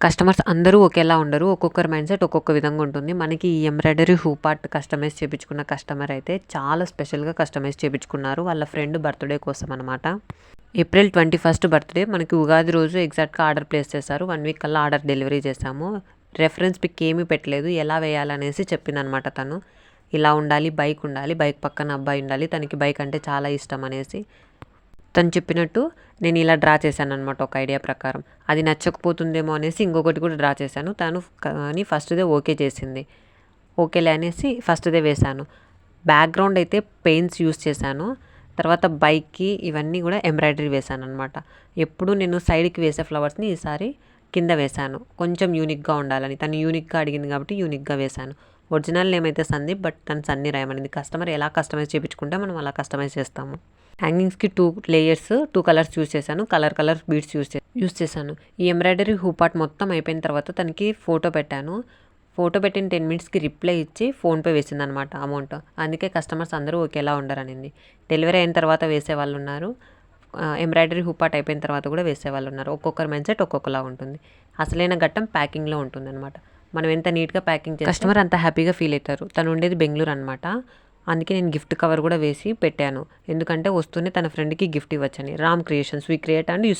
Customers అందరూ ఒకేలా ఉండరు. ఒక్కొక్కరి మైండ్ సెట్ ఒక్కొక్క విధంగా ఉంటుంది. మనకి ఈ ఎంబ్రాయిడరీ హూప్ ఆర్ట్ కస్టమైజ్ చేపించుకున్న కస్టమర్ అయితే చాలా స్పెషల్‌గా కస్టమైజ్ చేపించుకున్నారు. వాళ్ళ ఫ్రెండ్ బర్త్‌డే కోసం అనమాట. April 21 birthday. మనకి ఉగాది రోజు ఎగ్జాక్ట్‌గా ఆర్డర్ ప్లేస్ చేశారు. 1 వీక్ కల్లా ఆర్డర్ డెలివరీ చేశాము. రెఫరెన్స్ పిక్ ఏమీ పెట్టలేదు. ఎలా వేయాలనేసి చెప్పిందనమాట తను. ఇలా ఉండాలి, బైక్ ఉండాలి, బైక్ పక్కన అబ్బాయి ఉండాలి. తనకి బైక్ అంటే చాలా ఇష్టం అనేసి. తను చెప్పినట్టు నేను ఇలా డ్రా చేశాననమాట ఒక ఐడియా ప్రకారం. అది నచ్చకపోతుందేమో అనేసి ఇంకొకటి కూడా డ్రా చేశాను. తను కానీ ఫస్ట్‌దే ఓకే చేసింది. ఓకేలే అనేసి ఫస్ట్‌దే వేశాను. బ్యాక్‌గ్రౌండ్ అయితే పెయింట్స్ యూజ్ చేశాను. తర్వాత బైక్‌కి ఇవన్నీ కూడా ఎంబ్రాయిడరీ వేశాననమాట. ఎప్పుడు నేను సైడ్‌కి వేసే ఫ్లవర్స్‌ని ఈసారి కింద వేశాను. కొంచెం యూనిక్‌గా ఉండాలని. తను యూనిక్‌గా అడిగింది కాబట్టి యూనిక్‌గా వేశాను. ఒరిజినల్ నేమ్ అయితే సందీప్. బట్ తను సన్నీ రాయమనింది. కస్టమర్ ఎలా కస్టమైజ్ చేపించుకుంటే మనం అలా కస్టమైజ్ చేస్తాము. హ్యాంగింగ్స్‌కి 2 లేయర్స్ 2 కలర్స్ యూజ్ చేశాను. కలర్ బీడ్స్ యూజ్ చేశాను. ఈ ఎంబ్రాయిడరీ హూప్ ఆర్ట్ మొత్తం అయిపోయిన తర్వాత తనకి ఫోటో పెట్టాను. ఫోటో పెట్టిన 10 మినిట్స్‌కి రిప్లై ఇచ్చి ఫోన్‌పే వేసిందనమాట అమౌంట్. అందుకే కస్టమర్స్ అందరూ ఒకేలా ఉండరనింది. డెలివరీ అయిన తర్వాత వేసేవాళ్ళున్నారు. ఎంబ్రాయిడరీ హూప్ ఆర్ట్ అయిపోయిన తర్వాత కూడా వేసేవాళ్ళున్నారు. ఒక్కొక్కరి మైండ్ సెట్ ఒక్కొక్కలా ఉంటుంది. అసలైన ఘట్టం ప్యాకింగ్‌లో ఉంటుందన్నమాట. మనం ఎంత నీట్‌గా ప్యాకింగ్ చేస్తే కస్టమర్ అంత హ్యాపీగా ఫీల్ అవుతారు. తను ఉండేది బెంగుళూరు అనమాట. అందుకే నేను గిఫ్ట్ కవర్ కూడా వేసి పెట్టాను. ఎందుకంటే వస్తూనే తన ఫ్రెండ్‌కి గిఫ్ట్ ఇవ్వచ్చని. Ram creations we create and you